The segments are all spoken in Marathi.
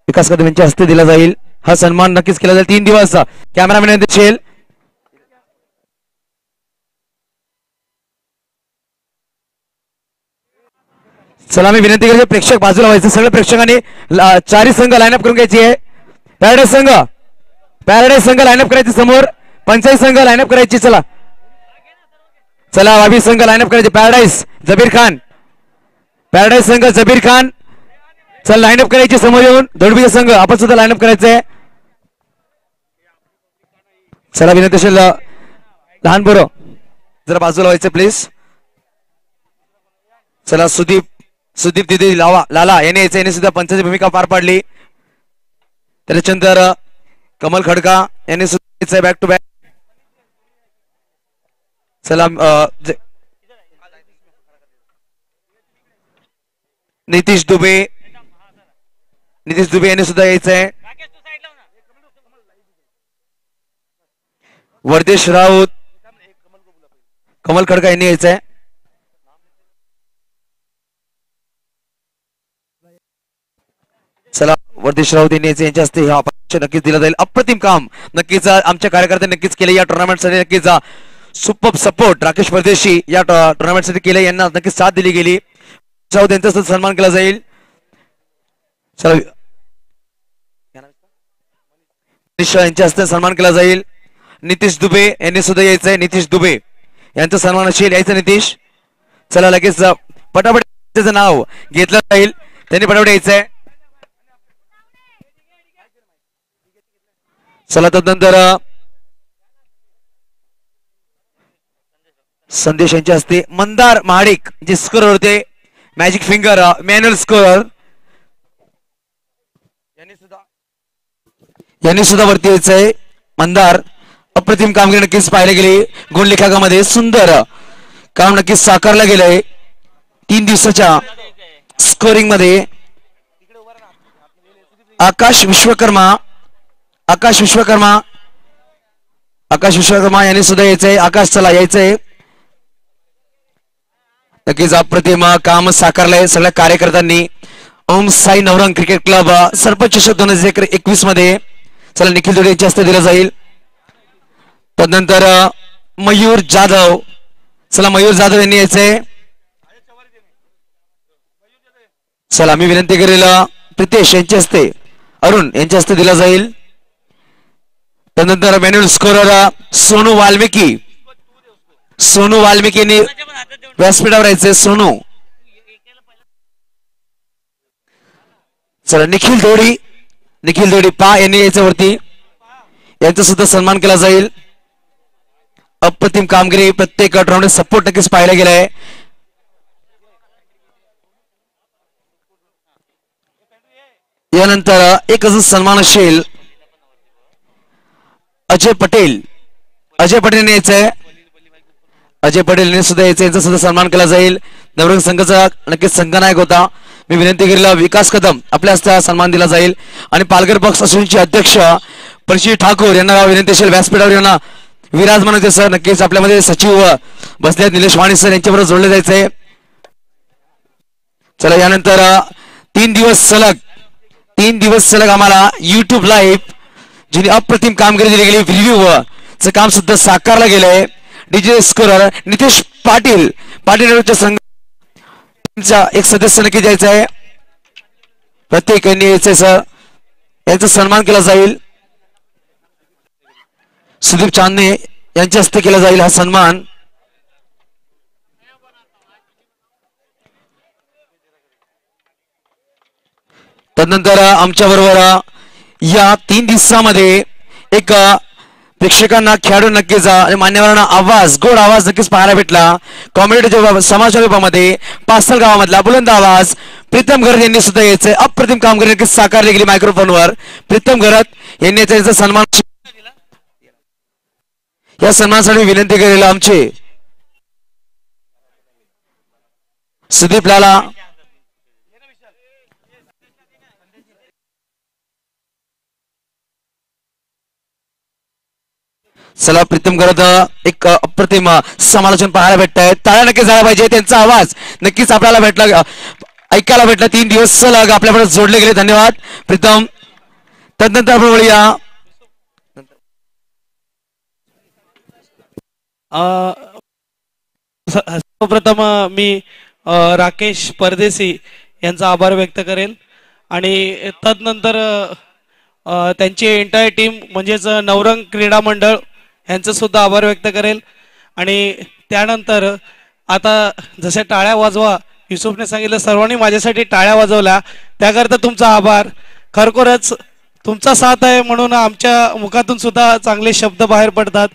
विकास कदम यांच्या हस्ते दिला जाईल हा सन्मान नक्कीच केला जाईल 3 दिवस कॅमेरामॅन देखील चला मी विनंती करतो प्रेक्षक बाजूला व्हायचे सगळे प्रेक्षकांनी चारी संघ लाईनअप करून घ्यायची आहे पॅराडाईज संघ लाईनअप करायची समोर पंचायत संघ लाईनअप करायची चला चला वाबी संघ लाईनअप करायची पॅराडाईज संघ जबीर खान चल लाईनअप करायची समोर येऊन दौडबीचा संघ आपण सुद्धा लाईनअप करायचंय चला विनंती असेल लहान बरो जरा बाजूला व्हायचं प्लीज चला सुदीप दिदी लाला याने सुद्धा पंचाची भूमिका पार पाडली त्याच्यानंतर कमल खडका यांनी सुद्धा बॅक टू बॅक चला नितीश दुबे यांनी सुद्धा यायचंय वर्देश राऊत कमल खडका यांनी यायचंय चला वर्देश राऊत यांच्या हस्ते हा नक्कीच दिला जाईल अप्रतिम काम नक्कीच आमच्या कार्यकर्त्यांनी नक्कीच केले या टुर्नामेंटसाठी नक्कीच सुपर सपोर्ट राकेश परदेशी या टुर्नामेंटसाठी केले यांना नक्कीच साथ दिली गेली राऊत यांचा सन्मान केला जाईल चला यांच्या हस्ते सन्मान केला जाईल नितीश दुबे यांनी सुद्धा यायचंय नितीश दुबे यांचा सन्मान असेल यायचं नितीश चला लगेच पटापट त्याचं नाव घेतलं जाईल त्यांनी पटापट यायचंय चला तदनंतर संदेश यांच्या हस्ते मंदार महाडिक जे स्कोरर होते मॅजिक फिंगर मॅन्युअल स्कोरर यांनी सुद्धा वरती यायचंय मंदार अप्रतिम कामगिरी नक्कीच पाहायला गेली गुण लेखामध्ये सुंदर काम नक्कीच साकारलं गेलंय 3 दिवसाच्या स्कोरिंग मध्ये आकाश विश्वकर्मा यांनी सुद्धा यायचंय आकाश चला यायचंय नक्कीच अप्रतिम काम साकारलंय सगळ्या कार्यकर्त्यांनी ओम साई नवरंग क्रिकेट क्लब सरपंच चषक 2021 मध्ये चला निखिल जोडे यांच्या हस्ते दिला जाईल तदनंतर मयूर जाधव चला मयूर जाधव यांनी यायचंय चला मी विनंती करेल प्रितेश यांच्या हस्ते अरुण यांच्या हस्ते दिला जाईल तदनंतर मॅन्युअल स्कोरर सोनू वाल्मिकींनी व्यासपीठावर यायचे सोनू चला निखिल दोडी पा यांनी यायचं वरती यांचा सुद्धा सन्मान केला जाईल अप्रतिम कामगिरी प्रत्येक टुर्नामेंट सपोर्ट नक्कीच पाहायला गेलाय यानंतर एक अजून सन्मान असेल अजय पटेल यांनी यायचंय अजय पटेल यांनी सुद्धा यायचं यांचा सुद्धा सन्मान केला जाईल नवरंग संघाचा नक्कीच संघनायक होता मी विनंती केलेला विकास कदम आपल्या हस्ते सन्मान दिला जाईल आणि पालघर बॉक्स असोसिएशनचे अध्यक्ष परिशी ठाकूर यांना विनंती असेल व्यासपीठावर यांना विराजमान होते सर नक्कीच आपल्यामध्ये सचिव बसले निलेश वाणी सर यांच्याबरोबर जोडले जायचंय चला यानंतर 3 दिवस सलग आम्हाला युट्यूब लाईव्ह जिने अप्रतिम कामगिरी दिली गेली रिव्ह्यू काम सुद्धा साकारलं गेलंय डीजे स्कोरर नितेश पाटील संघाचा एक सदस्य नक्की द्यायचा आहे प्रत्येक यांनी यायचंय सर यांचा सन्मान केला जाईल सुदीप चांदणे यांच्या हस्ते केला जाईल हा सन्मान तदनंतर आमच्या बरोबर या 3 दिवसामध्ये एक प्रेक्षकांना खेळाडू नक्कीच मान्यवरांना गोड आवाज नक्कीच पाहायला भेटला कॉमेडीच्या समाज रूपामध्ये पासल गावामधला बुलंद आवाज प्रीतम घरत यांनी सुद्धा यायचंय अप्रतिम कामगिरी नक्कीच साकारली गेली मायक्रोफोनवर प्रीतम घरत यांनी याचा सन्मान या सन्मानासाठी विनंती केलेला आमचे सुदीप लाला चला प्रीतम करत एक अप्रतिम समालोचन पाहायला भेटत आहे टाळ्या नक्कीच झाला पाहिजे त्यांचा आवाज नक्कीच आपल्याला भेटला ऐकायला भेटला 3 दिवस सलग आपल्याकडे जोडले गेले धन्यवाद प्रीतम तदनंतर आपण बोलूया सर्वप्रथम मी राकेश परदेशी यांचा आभार व्यक्त करेल आणि तदनंतर त्यांची एंटायर टीम म्हणजेच नवरंग क्रीडा मंडळ यांचं सुद्धा आभार व्यक्त करेल आणि त्यानंतर आता जसे टाळ्या वाजवा युसुफने सांगितलं सर्वांनी माझ्यासाठी टाळ्या वाजवल्या त्याकरता तुमचा आभार. खरोखरच तुमचा साथ आहे म्हणून आमच्या मुखातून सुद्धा चांगले शब्द बाहेर पडतात.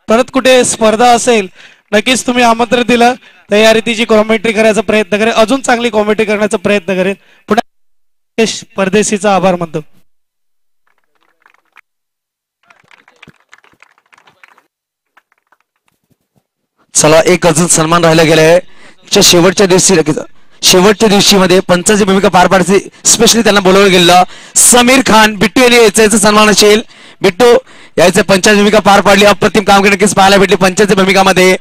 परत कुठे स्पर्धा असेल नक्कीच तुम्ही आमंत्रण दिलं तर या रीतीची कॉमेंट्री करायचा प्रयत्न करेन अजून चांगली कॉमेंट्री करण्याचा प्रयत्न करेन. पुन्हा परदेशीचा आभार मानतो. चला एक अजून सन्मान राहिला गेलाय शेवटच्या दिवशी मध्ये पंचाची भूमिका पार पाडते स्पेशली त्यांना बोलवलं गेलं समीर खान बिट्टू यांनी याचा सन्मान असेल. बिट्टू यायचं पंचाची भूमिका पार पाडली अप्रतिम कामगिरी नक्कीच पाहायला भेटली. पंचाची भूमिकामध्ये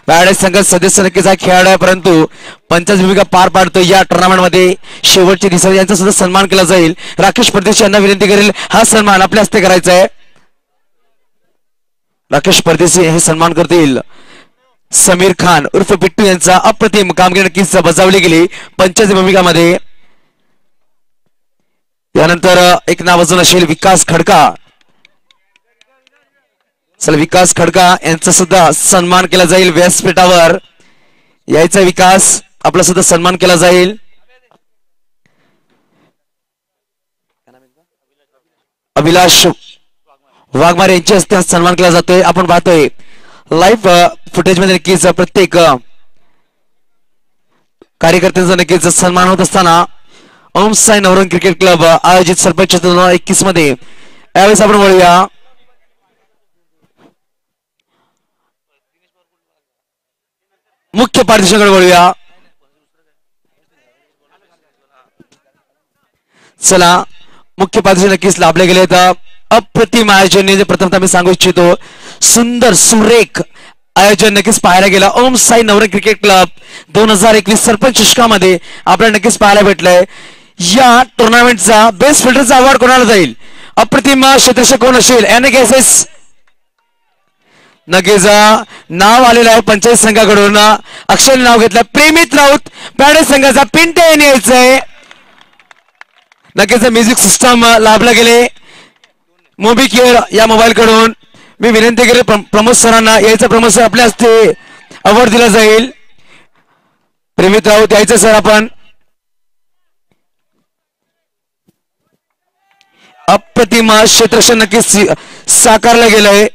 पॅराडाईज संघ सदस्य नक्कीच हा खेळाडू आहे परंतु पंचाची भूमिका पार पाडतो या टुर्नामेंटमध्ये शेवटच्या दिवसात यांचा सुद्धा सन्मान केला जाईल. राकेश परदेशी यांना विनंती करेल हा सन्मान आपल्या हस्ते करायचा आहे. राकेश परदेशी हे सन्मान करतील समीर खान उर्फ बिट्टू यांचा अप्रतिम कामगिरी नक्कीच बजावली गेली पंचाची भूमिकामध्ये. त्यानंतर एक नाव अजून असेल विकास खडका. चला विकास खडका यांचा सुद्धा सन्मान केला जाईल. व्यासपीठावर यायचा विकास आपला सुद्धा सन्मान केला जाईल. अभिलाष वाघमारे यांच्या हस्ते सन्मान केला जातोय. आपण पाहतोय लाईव्ह फुटेज मध्ये नक्कीच प्रत्येक कार्यकर्त्यांचा नक्कीच सन्मान होत असताना ओम साई नवरंग क्रिकेट क्लब आयोजित सरपंच 2021 मध्ये यावेळेस आपण बोलूया मुख्य पारितोषिकाकडे बोलूया. चला मुख्य पारितोषिक नक्कीच लाभले गेले तर अप्रतिम आयोजन प्रथमतः मी सांगू इच्छितो. सुंदर सुरेख आयोजन नक्कीच पाहायला गेला ओम साई नवरंग क्रिकेट क्लब 2021 सरपंच चषकामध्ये आपल्याला नक्कीच पाहायला भेटलंय. या टुर्नामेंटचा बेस्ट फिल्डरचा अवॉर्ड कोणाला जाईल अप्रतिम क्षेत्ररक्षक कोण असेल NKSS नक्कीच नाव आलेलं आहे पंचायत संघाकडून. अक्षय नाव घेतलं प्रेमित राऊत पॅडेस संघाचा पिंटे यांनी यायचंय. नक्कीच म्युझिक सिस्टम लाभला गेले मोबी केअर या मोबाईल कडून. मी विनंती केली प्रमोद सरांना यायचं. प्रमोद सर आपल्या हस्ते अवॉर्ड दिला जाईल. प्रेमित राऊत यायचं सर आपण. अप्रतिम क्षेत्ररक्षण नक्कीच साकारलं गेलंय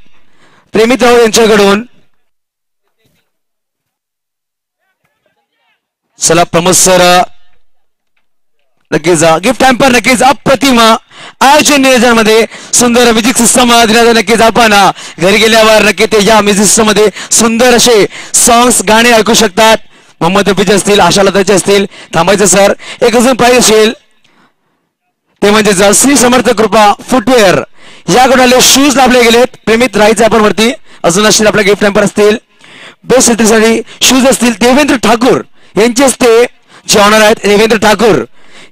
प्रेमित राऊत यांच्याकडून. चला प्रमोद सर नक्कीच गिफ्ट हॅम्पर नक्कीच अप्रतिम आयोजन नियोजनामध्ये सुंदर म्युझिक सिस्टम दिला. नक्कीच आपण घरी गेल्यावर नक्की ते या म्युझिक सिस्टम मध्ये सुंदर असे सॉंग्स गाणे ऐकू शकतात. मोहम्मद रफीचे असतील आशा लताचे असतील. थांबायचं सर एक अजून प्राईज असेल ते म्हणजे श्री समर्थ कृपा फुटवेअर या कोणाले शूज लाभले गेलेत. प्रेमित राहायचे आपण वरती अजून असतील आपल्या गिफ्ट हॅम्पर असतील बेस्ट शेतीसाठी शूज असतील. देवेंद्र ठाकूर यांचे हस्ते जे ऑनर आहेत देवेंद्र ठाकूर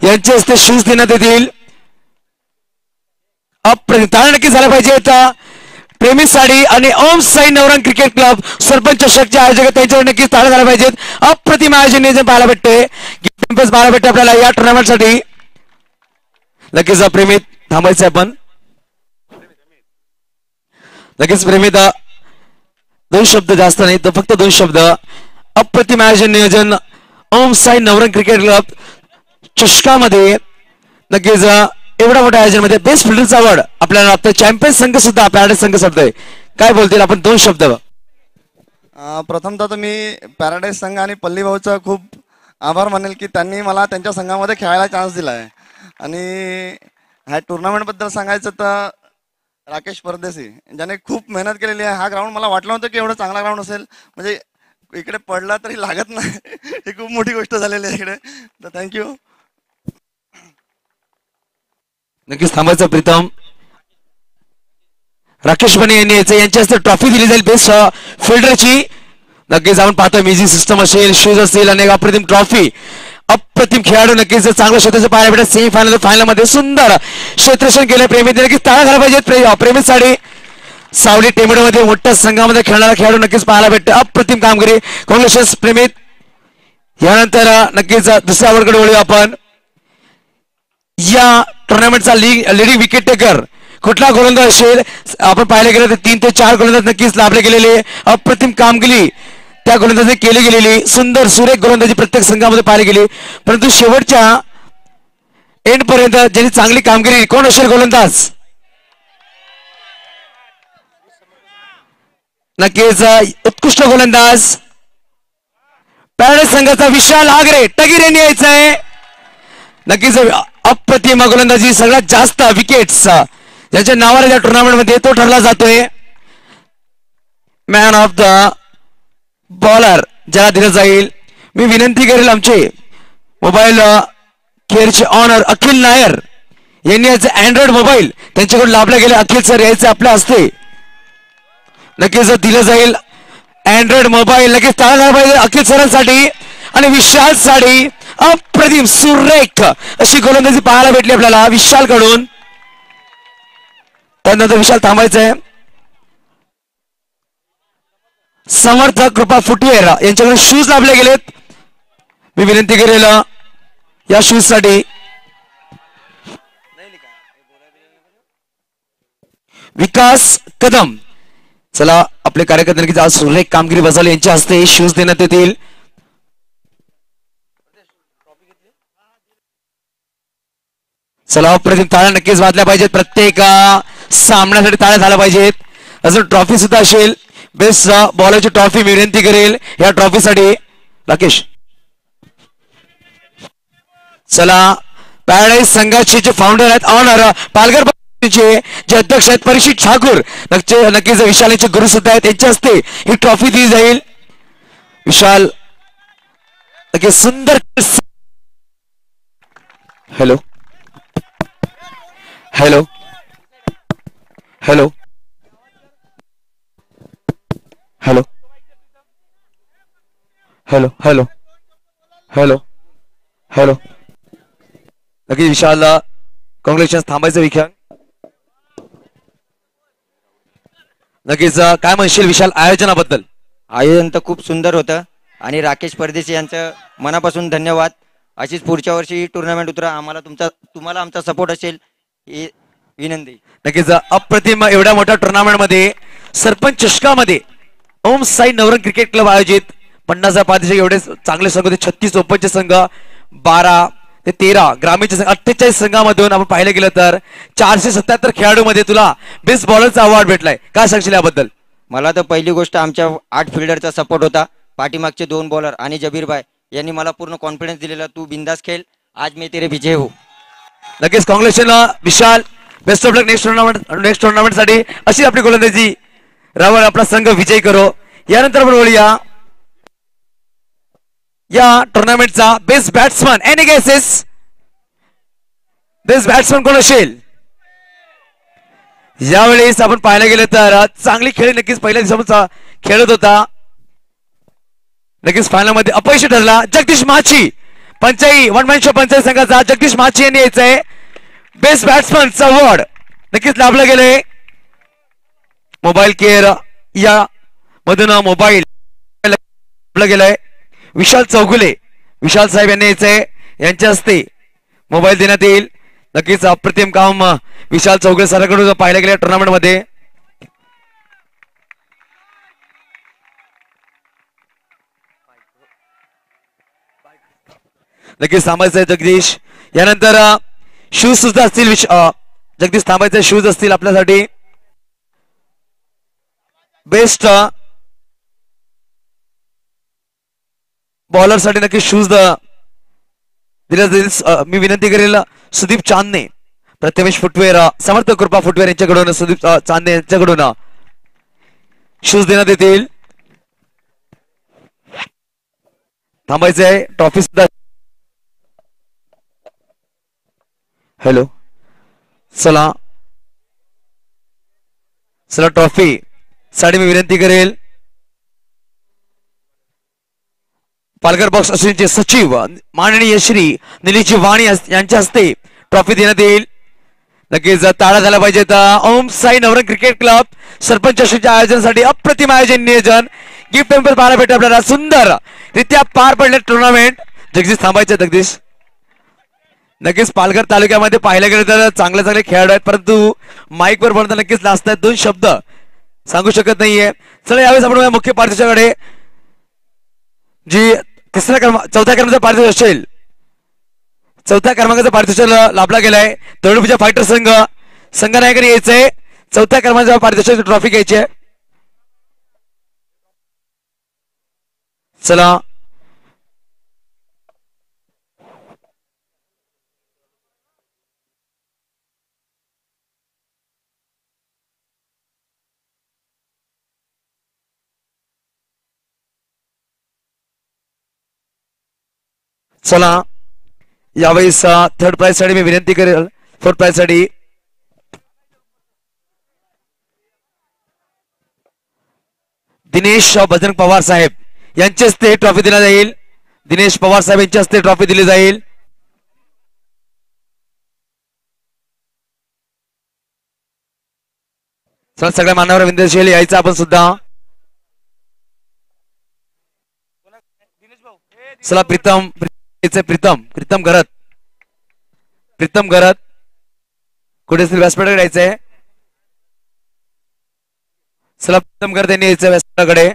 यांचे हस्ते शूज देण्यात येतील. ताळ नक्की झाला पाहिजे प्रेमी साडी आणि ओम साई नवरंग क्रिकेट क्लब सरपंच चषकचे आयोजक त्यांच्यावर नक्कीच ताळ झाला पाहिजेत. अप्रतिम आयोजन नियोजन पाहायला भेटते गिफ्ट हॅम्पर्स पाहायला भेटते आपल्याला या टुर्नामेंटसाठी. नक्कीच प्रेमित थांबायचं आपण लगेच प्रेमित 2 शब्द जास्त नाही तर फक्त 2 शब्द. अप्रतिम आयोजन नियोजन ओम साई नवरंग क्रिकेट क्लब चषकामध्ये नक्कीच एवढ्या मोठ्या आयोजनामध्ये बेस्ट फिल्डरचा अवॉर्ड आपल्याला आपला चॅम्पियन संघ सुद्धा पॅराडाईज संघ सोडतोय. काय बोलतील आपण 2 शब्द. प्रथमतः तर मी पॅराडाईज संघ आणि पल्ली भाऊचा खूप आभार मानेल की त्यांनी मला त्यांच्या संघामध्ये खेळायला चान्स दिला आहे. आणि ह्या टुर्नामेंटबद्दल सांगायचं तर राकेश परदेशी ज्याने खूप मेहनत केलेली आहे. हा ग्राउंड मला वाटलं नव्हतं की एवढं चांगला ग्राउंड असेल. म्हणजे इकडे पडला तरी लागत नाही ही खूप मोठी गोष्ट झालेली आहे इकडे. तर थँक्यू. नक्कीच थांबायचं प्रीतम. राकेश बने यांनी यांच्या हस्ते ट्रॉफी दिली जाईल बेस्ट फिल्डरची. नक्कीच आपण पाहतोय म्युझिक सिस्टम असेल शूज असेल आणि अप्रतिम ट्रॉफी अप्रतिम खेळाडू नक्कीच चांगलं क्षेत्राचं पाहायला भेटत सेमीफायनल फायनल मध्ये सुंदर क्षेत्ररक्षण केलं प्रेमी नक्कीच टाळा घाला पाहिजेत प्रेमीसाठी सावली टेमिडोमध्ये मोठ्या संघामध्ये खेळणारा खेळाडू नक्कीच पाहायला भेटते अप्रतिम कामगिरी कॉंग्रॅच्युलेशन्स प्रेमित यानंतर नक्कीच दुसऱ्या आवडकडे वळूया आपण या टुर्नामेंटचा लीडिंग विकेट टेकर कुठला गोलंदाज असेल आपण पाहायला गेलं तर 3 ते 4 गोलंदाज नक्कीच लाभले गेलेले अप्रतिम कामगिरी त्या गोलंदाजी केली गेलेली सुंदर सुरेख गोलंदाजी प्रत्येक संघामध्ये पाहिली गेली परंतु शेवटच्या एंड पर्यंत ज्यांनी चांगली कामगिरी कोण असेल गोलंदाज नक्कीच उत्कृष्ट गोलंदाज पॅराडाईज संघाचा विशाल आगरे टगीर यांनी यायचंय नक्कीच अप्रतिम गोलंदाजी सगळ्यात जास्त विकेट्स ज्याच्या नावाने या टुर्नामेंट मध्ये तो ठरला जातोय मॅन ऑफ द बॉलर ज्याला दिलं जाईल मी विनंती करेल आमचे मोबाईल केअरचे ऑनर अखिल नायर यांनी याचे अँड्रॉइड मोबाईल त्यांच्याकडून लाभले गेले अखिल सर यायचे आपल्या हस्ते नक्कीच दिलं जाईल अँड्रॉइड मोबाईल नक्कीच टाळा पाहिजे अखिल सरांसाठी आणि विशाल साठी अप्रतिम सुरेख अशी गोलंदाजी पाहायला भेटली आपल्याला विशाल कडून त्यानंतर विशाल थांबायचंय समर्थ कृपा फुटवेअर यांच्याकडे शूज लाभले गेलेत मी विनंती करेल या शूज साठी विकास कदम चला आपले कार्यकर्ते नक्कीच आज सुरेख कामगिरी बजावली यांच्या हस्ते शूज देण्यात येतील चला अप्रतिम टाळ्या नक्कीच वाजल्या पाहिजेत प्रत्येक सामन्यासाठी टाळ्या झाल्या पाहिजेत अजून ट्रॉफी सुद्धा असेल बेस्ट बॉलरची ट्रॉफी मी विनंती करेल या ट्रॉफीसाठी राकेश चला पॅराडाईज संघाचे जे फाउंडर आहेत ऑनर पालघर जे अध्यक्ष आहेत परीक्षित ठाकूर नक्कीच विशाल यांचे गुरु सुद्धा आहेत त्यांच्या हस्ते ही ट्रॉफी दिली जाईल विशाल नक्कीच सुंदर hello hello hello hello hello hello hello hello नक्कीच विशालला कॉंग्रॅच्युलेशन थांबायचं विख्यात नक्कीच काय म्हणशील विशाल आयोजनाबद्दल आयोजन तर खूप सुंदर होतं आणि राकेश परदेशी यांचं मनापासून धन्यवाद अशीच पुढच्या वर्षी ही टुर्नामेंट उतरा आम्हाला तुम्हाला आमचा सपोर्ट असेल ही विनंती नक्कीच अप्रतिम एवढ्या मोठ्या टुर्नामेंट मध्ये सरपंच चषकामध्ये ओम साई नवरंग क्रिकेट क्लब आयोजित 50,000 पाठीचे एवढे चांगले संघ होते 36 ओपनचे संघ 12 ते 13 ग्रामीणचे संघ 48 संघामधून आपण पाहिलं गेलं तर 477 खेळाडू मध्ये तुला बेस्ट बॉलरचा अवॉर्ड भेटलाय काय सांगशील याबद्दल मला तर पहिली गोष्ट आमच्या 8 फिल्डरचा सपोर्ट होता पाठीमागचे 2 बॉलर आणि जबीर भाई यांनी मला पूर्ण कॉन्फिडन्स दिलेला तू बिंदास खेळ आज मी तेरे पीछे हो नक्कीच congratulation Vishal best of luck next tournament साठी अशी आपली गोलंदाजी रावळ आपला संघ विजयी करो यानंतर आपण बोलूया या टुर्नामेंटचा best batsman any guesses best batsman कोण असेल यावेळेस आपण पाहायला गेलं तर चांगली खेळी नक्कीच पहिल्या दिवसापासून खेळत होता नक्कीच फायनल मध्ये अपयशी ठरला जगदीश माची पंचाई वन मॅन शो पंचायत संघाचा जगदीश माची यांनी यायचंय बेस्ट बॅट्समनचा अवॉर्ड नक्कीच लाभलं गेले मोबाईल केअर या मधून मोबाईल लाभलं गेलंय विशाल चौगुले विशाल साहेब यांनी यायचंय यांच्या हस्ते मोबाईल देण्यात येईल नक्कीच अप्रतिम काम विशाल चौगुले सरांकडून पाहिलं गेल्या टुर्नामेंट मध्ये नक्कीच थांबायचंय जगदीश यानंतर शूज सुद्धा असतील जगदीश थांबायचे शूज असतील आपल्यासाठी बेस्ट बॉलर साठी नक्की शूज दिले जाईल मी विनंती करेल सुदीप चांदणे प्रथमेश फुटवेअर समर्थ कृपा फुटवेअर यांच्याकडून सुदीप चांदणे यांच्याकडून शूज देण्यात येतील थांबायचंय ट्रॉफी सुद्धा हॅलो चला चला ट्रॉफी साठी मी विनंती करेल पालघर बॉक्स असोसिएशनचे सचिव माननीय श्री निलीजी वाणी यांच्या हस्ते ट्रॉफी देण्यात येईल. नक्कीच टाळा झाला पाहिजे. ओम साई नवरंग क्रिकेट क्लब सरपंच श्रीच्या आयोजनासाठी अप्रतिम आयोजन नियोजन गिफ्ट पेपर पाहायला भेटते आपल्याला. सुंदर रित्या पार पडले टुर्नामेंट. जगदीश थांबायचे जगदीश. नक्कीच पालघर तालुक्यामध्ये पाहिलं गेलं तर चांगले चांगले खेळाडू आहेत, परंतु माईक वर बोलताना नक्कीच लाजतात. दोन शब्द सांगू शकत नाहीये. चला यावेळेस आपण मुख्य पारितोषिकाकडे जी चौथ्या क्रमांकाचा पारितोषिक असेल, चौथ्या क्रमांकाचा पारितोषिक लाभला गेलाय. तरुणपूजा फायटर संघनायकांनी यायचंय. चौथ्या क्रमांकाचा पारितोषिक ट्रॉफी घ्यायची आहे. चला चला यावेळेस थर्ड प्राइज साठी मी विनंती करेल. फोर्थ प्राइज साठी दिनेश बजरंग पवार साहेब यांच्या हस्ते ट्रॉफी दिला जाईल. दिनेश पवार साहेब यांच्या हस्ते ट्रॉफी दिली जाईल. चला सगळ्या मान्यवर विनंती यायचं आपण सुद्धा. चला प्रीतम प्रीतम घरत कुठे व्यासपीठाकडे यायचंय. चला प्रीतम घरत यांनी यायचं व्यासपीठाकडे.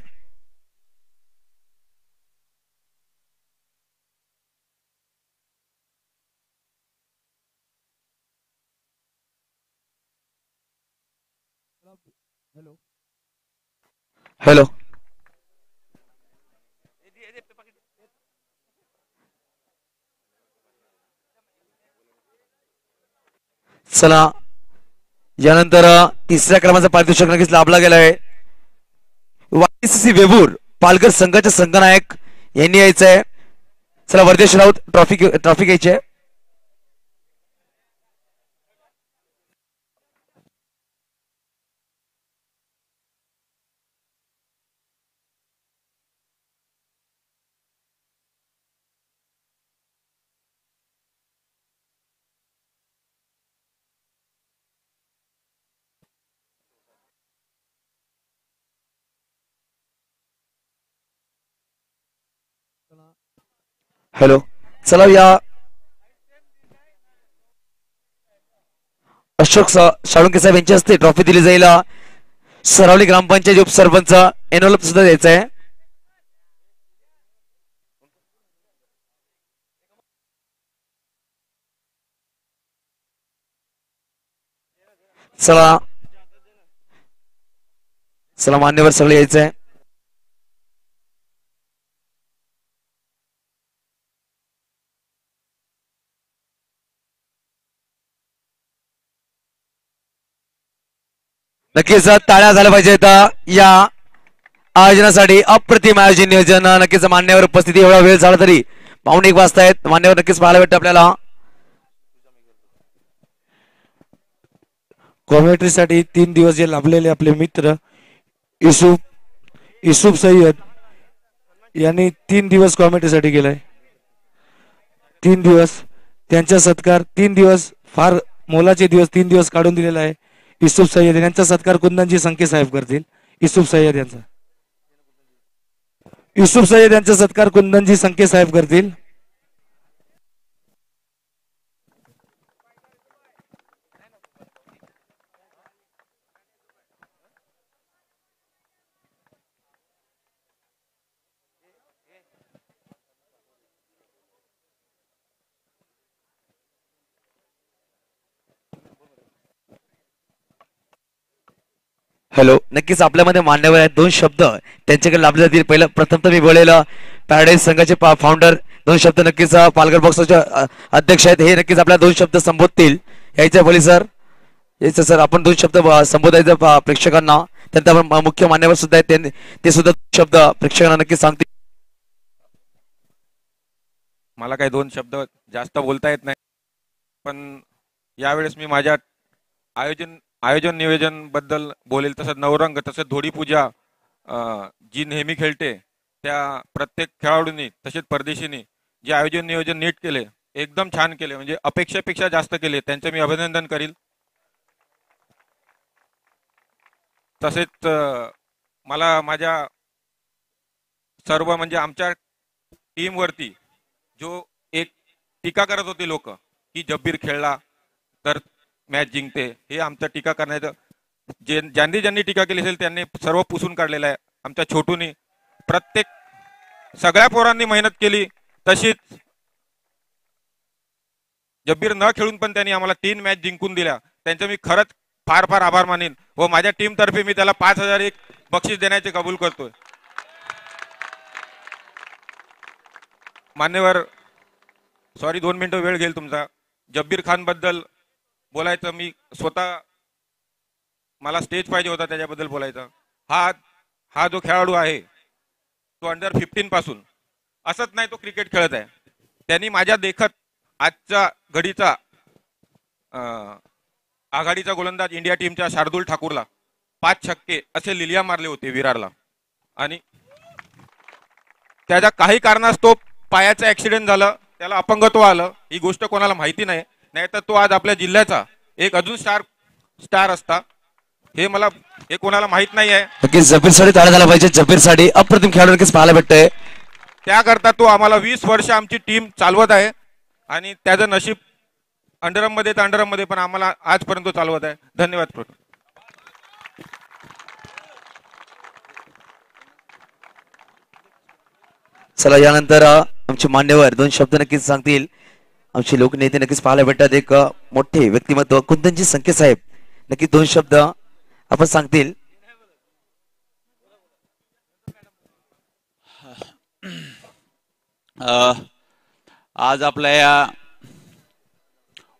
हॅलो चला यानंतर तिसऱ्या क्रमांकाचा पारितोषिक नक्कीच लाभला गेलाय. वायसीसी वेबूर पालघर संघाचे संघनायक यांनी यायचंय. चला वर्देश राऊत ट्रॉफी घ्यायची आहे. हॅलो चला या अशोक साळुंके साहेब यांच्या हस्ते ट्रॉफी दिली जाईल. सरावली ग्रामपंचायत उपसरपंच एनवलप सुद्धा द्यायचा आहे. चला चला मान्यवर सगळे यायचं आहे. नक्कीच टाळ्या झाल्या पाहिजेत या आयोजनासाठी. अप्रतिम आयोजन नियोजन. नक्कीच मान्यवर उपस्थिती एवढा वेळ झाला तरी 1:15 वाजतायत. मान्यवर नक्कीच पाहायला भेटतं आपल्याला. कॉमेंट्रीसाठी 3 दिवस जे लाभलेले आपले मित्र युसुफ सय्यद यांनी 3 दिवस कॉमेंट्रीसाठी गेलाय. 3 दिवस त्यांचा सत्कार. 3 दिवस फार मोलाचे दिवस 3 दिवस काढून दिलेला आहे. युसुफ सय्यद यांचा सत्कार कुंदनजी संके साहेब करतील. युसुफ सय्यद यांचा सत्कार कुंदनजी संके साहेब करतील. हॅलो नक्कीच आपल्यामध्ये मान्यवर आहेत. 2 शब्द त्यांच्याकडे लाभले जातील. पहिलं प्रथम तर मी बोलेलं पॅराडाईज संघाचे फाउंडर 2 शब्द नक्कीच पालघर बॉक्सचे अध्यक्ष आहेत. हे नक्कीच आपल्या 2 शब्द संबोधतील. यायचं बोली सर यायचं सर आपण 2 शब्द संबोधायचं प्रेक्षकांना. त्यांचा मुख्य मान्यवर सुद्धा आहेत ते सुद्धा 2 शब्द प्रेक्षकांना नक्कीच सांगतील. मला काही 2 शब्द जास्त बोलता येत नाही, पण यावेळेस मी माझ्या आयोजन नियोजन बद्दल बोलेल. तसंच नवरंग तसंच धोडी पूजा जी नेहमी खेळते त्या प्रत्येक खेळाडूंनी तसेच परदेशींनी जे आयोजन नियोजन नीट केले, एकदम छान केले, म्हणजे अपेक्षेपेक्षा जास्त केले, त्यांचं मी अभिनंदन करील. तसेच मला माझ्या सर्व म्हणजे आमच्या टीमवरती जो एक टीका करत होते लोक की जब्बीर खेळला तर मॅच जिंकते, हे आमच्या टीका करण्याचं ज्यांनी ज्यांनी टीका केली असेल त्यांनी सर्व पुसून काढलेलं आहे. आमच्या छोटूनी प्रत्येक सगळ्या पोरांनी मेहनत केली, तशीच जब्बीर न खेळून पण त्यांनी आम्हाला 3 मॅच जिंकून दिल्या. त्यांचं मी खरंच फार फार आभार मानेन व माझ्या टीम तर्फे मी त्याला 5,000 एक बक्षीस देण्याचे कबूल करतोय. मान्यवर, सॉरी 2 मिनिटं वेळ घेईल तुमचा. जब्बीर खान बद्दल बोलायचं, मी स्वतः मला स्टेज पाहिजे होता त्याच्याबद्दल बोलायचं. हा जो खेळाडू आहे तो अंडर 15 पासून असंच नाही तो क्रिकेट खेळत आहे. त्यांनी माझ्या देखत आजच्या घडीचा आघाडीचा गोलंदाज इंडिया टीमच्या शार्दूल ठाकूरला 5 छक्के असे लिलिया मारले होते विरारला, आणि त्याच्या काही कारणास्तव पायाचं ऍक्सिडेंट झालं, त्याला अपंगत्व आलं. ही गोष्ट कोणाला माहिती नाही, नाहीतर तो आज आपल्या जिल्ह्याचा एक अजून स्टार असता. हे कोणाला माहित नाही आहे. नक्कीच जब्बीरसाठी टाळ्या झाला पाहिजे. जब्बीरसाठी अप्रतिम खेळाडू नक्कीच पाहायला भेटतंय. त्याकरता तो आम्हाला 20 वर्ष आमची टीम चालवत आहे, आणि त्याचं नशीब अंडरमध्ये तर अंडरमध्ये पण आम्हाला आजपर्यंत चालवत आहे. धन्यवाद. चला, यानंतर आमचे मान्यवर 2 शब्द नक्कीच सांगतील. आमचे लोकनेते नक्कीच पाहायला भेटतात. एक मोठे व्यक्तिमत्व कुंदनजी संके साहेब नक्कीच 2 शब्द आपण सांगतील. आज आपल्या या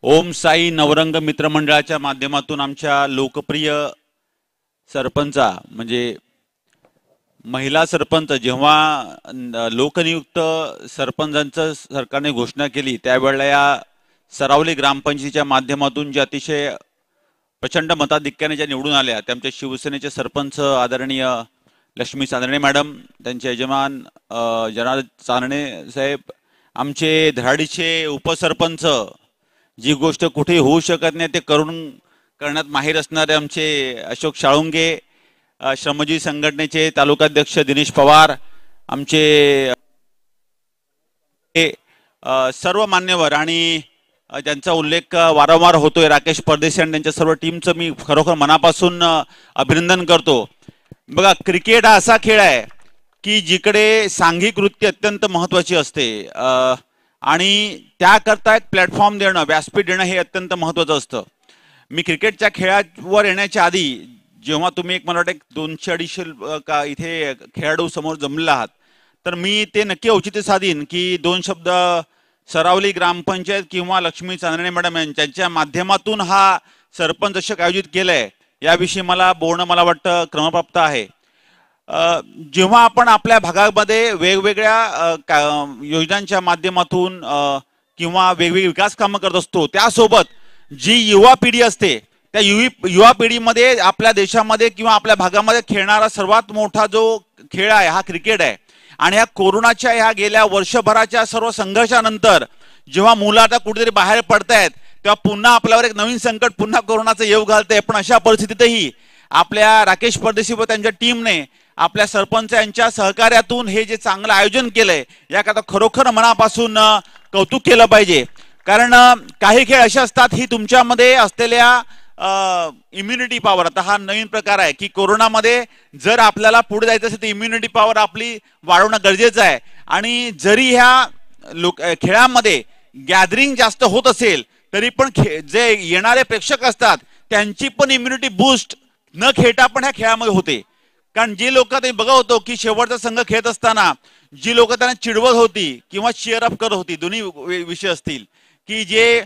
ओम साई नवरंग मित्रमंडळाच्या माध्यमातून आमच्या लोकप्रिय सरपंचा म्हणजे महिला सरपंच, जेव्हा लोकनियुक्त सरपंचांचं सरकारने घोषणा केली त्यावेळेला या सरावली ग्रामपंचायतीच्या माध्यमातून जे अतिशय प्रचंड मताधिक्याने ज्या निवडून आल्या त्या आमच्या शिवसेनेचे सरपंच आदरणीय लक्ष्मी चांदणे मॅडम, त्यांचे यजमान जनार्दन चांदणे साहेब, आमचे धराडीचे उपसरपंच, जी गोष्ट कुठे होऊ शकत नाही ते करण्यात माहीर असणारे आमचे अशोक शाळुंगे, श्रमजीवी संघटनेचे तालुकाध्यक्ष दिनेश पवार, आमचे सर्व मान्यवर आणि ज्यांचा उल्लेख वारंवार होतोय राकेश परदेशी आणि त्यांच्या सर्व टीमचं मी खरोखर मनापासून अभिनंदन करतो. बघा, क्रिकेट हा असा खेळ आहे की जिकडे सांघिक कृती अत्यंत महत्त्वाची असते आणि त्याकरता एक प्लॅटफॉर्म देणं, व्यासपीठ देणं हे अत्यंत महत्त्वाचं असतं. मी क्रिकेटच्या खेळावर येण्याच्या आधी जेव्हा तुम्ही एक मला वाटतं 200-250 का इथे खेळाडू समोर जमले आहात, तर मी ते नक्की औचित्य साधीन की 2 शब्द सरावली ग्रामपंचायत किंवा लक्ष्मी चांदणे मॅडम यांच्या माध्यमातून हा सरपंच चषक आयोजित केलाय याविषयी मला बोलणं मला वाटतं क्रमप्राप्त आहे. जेव्हा आपण आपल्या भागामध्ये वेगवेगळ्या योजनांच्या माध्यमातून किंवा वेगवेगळी विकास कामं करत असतो, त्यासोबत जी युवा पिढी असते त्या युवा पिढीमध्ये आपल्या देशामध्ये किंवा आपल्या भागामध्ये खेळणारा सर्वात मोठा जो खेळ आहे हा क्रिकेट आहे. आणि ह्या कोरोनाच्या ह्या गेल्या वर्षभराच्या सर्व संघर्षानंतर जेव्हा मुलं आता कुठेतरी बाहेर पडतायत तेव्हा पुन्हा आपल्यावर एक नवीन संकट, पुन्हा कोरोनाचं येऊ घालतंय. पण अशा परिस्थितीतही आपल्या राकेश परदेशी व त्यांच्या टीमने आपल्या सरपंच यांच्या सहकार्यातून हे जे चांगलं आयोजन केलंय याकरता खरोखर मनापासून कौतुक केलं पाहिजे. कारण काही खेळ असे असतात ही तुमच्यामध्ये असलेल्या इम्युनिटी पॉवर, आता हा नवीन प्रकार आहे की कोरोनामध्ये जर आपल्याला पुढे जायचं असेल तर इम्युनिटी पॉवर आपली वाढवणं गरजेचं आहे. आणि जरी ह्या खेळामध्ये गॅदरिंग जास्त होत असेल तरी पण जे येणारे प्रेक्षक असतात त्यांची पण इम्युनिटी बूस्ट न खेळता पण ह्या खेळामध्ये होते. कारण जी लोक ते बघत होतो की शेवटचा संघ खेळत असताना जी लोक त्यांना चिडवत होती किंवा चीअर अप करत होती, दोन्ही विषय असतील, की जे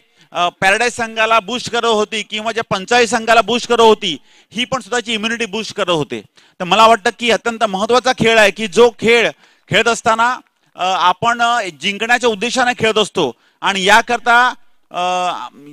पॅराडाईज संघाला बूस्ट करत होती किंवा ज्या पंचायत संघाला बूस्ट करत होती ही पण स्वतःची इम्युनिटी बूस्ट करत होते. तर मला वाटतं की अत्यंत महत्त्वाचा खेळ आहे की जो खेळ खेळत असताना आपण जिंकण्याच्या उद्देशाने खेळत असतो. आणि याकरता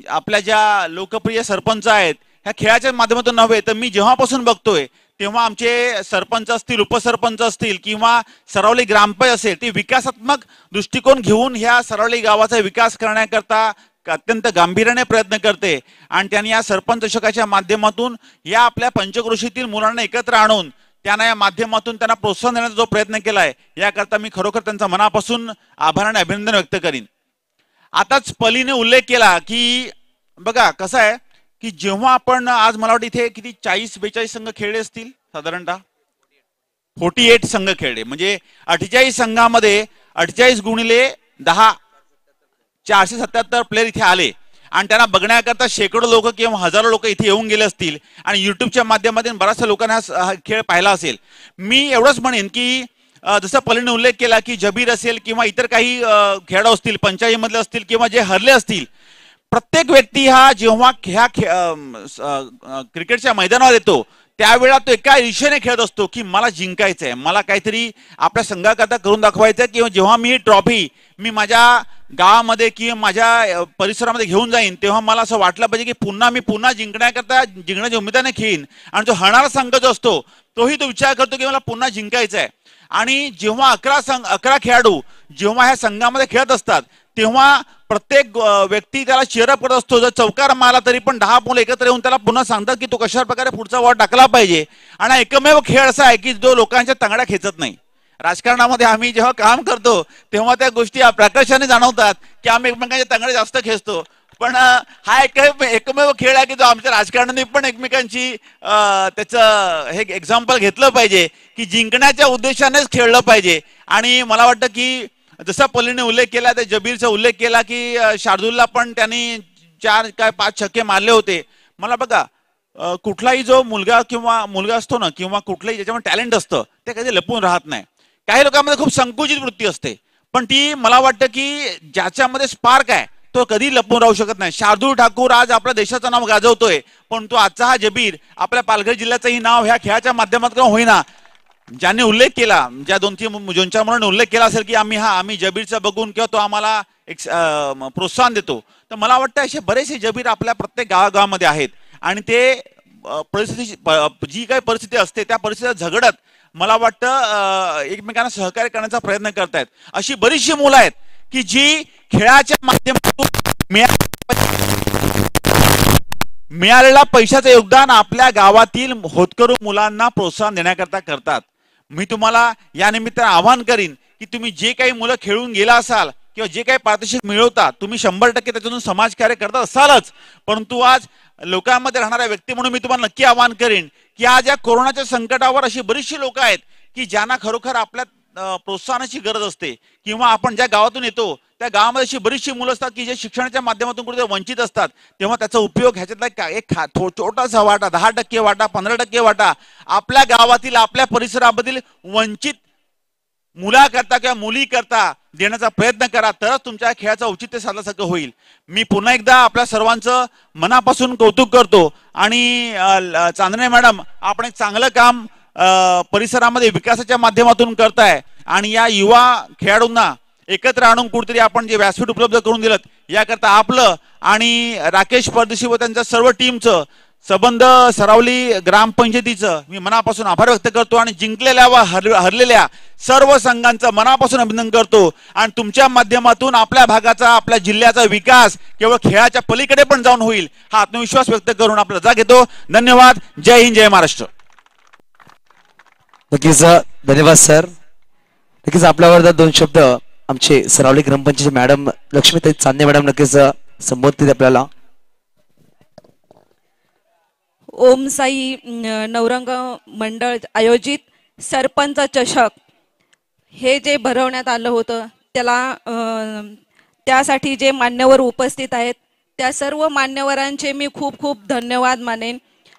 आपल्या ज्या लोकप्रिय सरपंच आहेत ह्या खेळाच्या माध्यमातून नव्हे तर मी जेव्हापासून बघतोय तेव्हा आमचे सरपंच असतील, उपसरपंच असतील किंवा सरावली ग्रामपंचायत असेल, ती विकासात्मक दृष्टिकोन घेऊन ह्या सरावली गावाचा विकास करण्याकरता अत्यंत गांभीर्याने प्रयत्न करते आणि त्यांनी या सरपंच चषकाच्या माध्यमातून या आपल्या पंचक्रोशीतील मुलांना एकत्र आणून त्यांना या माध्यमातून त्यांना प्रोत्साहन देण्याचा जो प्रयत्न केलाय याकरता मी खरोखर त्यांचा मनापासून आभार आणि अभिनंदन व्यक्त करीन. आताच पलीने उल्लेख केला की बघा कसं आहे की जेव्हा आपण आज मला वाटतं इथे किती 40-42 संघ खेळले असतील साधारणतः 48 संघ खेळले, म्हणजे 48 संघामध्ये 48 गुणिले 10 477 प्लेयर इथे आले आणि त्यांना बघण्याकरता शेकडो लोक किंवा हजारो लोक इथे येऊन गेले असतील आणि युट्यूबच्या माध्यमातून बऱ्याचशा लोकांना हा खेळ पाहिला असेल. मी एवढंच म्हणेन की जसं पलीने उल्लेख केला की जबीर असेल किंवा इतर काही खेळाडू असतील, पंचायतीमधले असतील किंवा जे हरले असतील, प्रत्येक व्यक्ती हा जेव्हा ह्या क्रिकेटच्या मैदानावर येतो त्यावेळेला तो एका इच्छेने खेळत असतो की मला जिंकायचं आहे, मला काहीतरी आपल्या संघाकरता करून दाखवायचं आहे, किंवा जेव्हा मी ट्रॉफी मी माझ्या गावामध्ये किंवा माझ्या परिसरामध्ये घेऊन जाईन तेव्हा मला असं वाटलं पाहिजे की मी पुन्हा जिंकण्याच्या उमेदीने खेळीन. आणि जो हरणारा संघ जो असतो तोही तो विचार करतो की मला पुन्हा जिंकायचं आहे. आणि जेव्हा 11 खेळाडू जेव्हा ह्या संघामध्ये खेळत असतात तेव्हा प्रत्येक व्यक्ती त्याला चेअरअप करत असतो. जर चौकार मारला तरी पण 10 मुलं एकत्र येऊन त्याला पुन्हा सांगतात की तो कशा प्रकारे पुढचा वॉट टाकला पाहिजे. आणि एकमेव खेळ असा आहे की जो लोकांच्या तंगड्या खेचत नाही. राजकारणामध्ये आम्ही जेव्हा काम करतो तेव्हा त्या गोष्टी प्रकर्षाने जाणवतात की आम्ही एकमेकांच्या तंगड्या जास्त खेचतो, पण हा एकमेव खेळ आहे की जो आमच्या राजकारणाने पण एकमेकांची त्याचं हे एक्झाम्पल घेतलं पाहिजे की जिंकण्याच्या उद्देशानेच खेळलं पाहिजे. आणि मला वाटतं की जसा पलीने उल्लेख केला त्या जबीरचा उल्लेख केला की शार्दूलला पण त्यांनी 4 काय 5 छक्के मारले होते. मला बघा कुठलाही जो मुलगा असतो ना किंवा कुठलंही ज्याच्यामध्ये टॅलेंट असतं ते कधी लपून राहत नाही. काही लोकांमध्ये खूप संकुचित वृत्ती असते, पण ती मला वाटतं की ज्याच्यामध्ये स्पार्क आहे तो कधी लपून राहू शकत नाही. शार्दूल ठाकूर आज आपल्या देशाचं नाव गाजवतोय, पण तो आजचा हा जबीर आपल्या पालघर जिल्ह्याचंही नाव ह्या खेळाच्या माध्यमातून होईना. ज्यांनी उल्लेख केला, ज्या 2-3 मुलांनी उल्लेख केला असेल की आम्ही जबीरचा बघून किंवा तो आम्हाला एक प्रोत्साहन देतो, तर मला वाटतं असे बरेचसे जबीर आपल्या प्रत्येक गावागावामध्ये आहेत आणि ते परिस्थिती जी काही परिस्थिती असते त्या परिस्थितीत झगडत मला वाटतं एकमेकांना सहकार्य करण्याचा प्रयत्न करतायत. अशी बरीचशी मुलं आहेत की जी खेळाच्या माध्यमातून मिळालेला पैशाचं योगदान आपल्या गावातील होतकरू मुलांना प्रोत्साहन देण्याकरता करतात. मी तुम्हाला या निमित्ताने आवाहन करीन की तुम्ही जे काही मुलं खेळून गेला असाल किंवा जे काही पारितोषिक मिळवता तुम्ही 100% त्याच्यातून समाजकार्य करत असालच, परंतु आज लोकांमध्ये राहणाऱ्या व्यक्ती म्हणून मी तुम्हाला नक्की आवाहन करीन की आज या कोरोनाच्या संकटावर अशी बरीचशी लोक आहेत की ज्यांना खरोखर आपल्या प्रोत्साहनाची गरज असते, किंवा आपण ज्या गावातून येतो त्या गावामध्ये अशी बरीचशी मुलं असतात की जे शिक्षणाच्या माध्यमातून कुठे वंचित असतात, तेव्हा त्याचा उपयोग ह्याच्यातला एक छोटासा वाटा 10% वाटा 15% वाटा आपल्या गावातील आपल्या परिसरामधील वंचित मुलाकरता किंवा मुलीकरता देण्याचा प्रयत्न करा, तरच तुमच्या खेळाचं औचित्य साधल्यासारखं होईल. मी पुन्हा एकदा आपल्या सर्वांचं मनापासून कौतुक करतो आणि चांदणे मॅडम आपण एक चांगलं काम परिसरामध्ये विकासाच्या माध्यमातून करताय आणि या युवा खेळाडूंना एकत्र आणून कुठेतरी आपण जे व्यासपीठ उपलब्ध करून दिलं याकरता आपलं आणि राकेश परदेशी व त्यांच्या सर्व टीमचं संबंध सरावली ग्रामपंचायतीचं मी मनापासून आभार व्यक्त करतो आणि जिंकलेल्या व हरलेल्या सर्व संघांचं मनापासून अभिनंदन करतो. आणि तुमच्या माध्यमातून आपल्या भागाचा आपल्या जिल्ह्याचा विकास केवळ खेळाच्या पलीकडे पण जाऊन होईल हा आत्मविश्वास व्यक्त करून आपला रजा घेतो. धन्यवाद. जय हिंद, जय महाराष्ट्र. नक्कीच धन्यवाद सर. नक्कीच आपल्यावर 2 शब्द आमचे सरावली ग्रामपंचायत मॅडम लक्ष्मीताई चांदणे मॅडम नक्कीच संबोधित आपल्याला. ओम साई नवरंग मंडळ आयोजित सरपंच चषक हे जे भरवण्यात आलं होतं त्यासाठी जे मान्यवर उपस्थित आहेत त्या सर्व मान्यवरांचे मी खूप खूप धन्यवाद मानेन.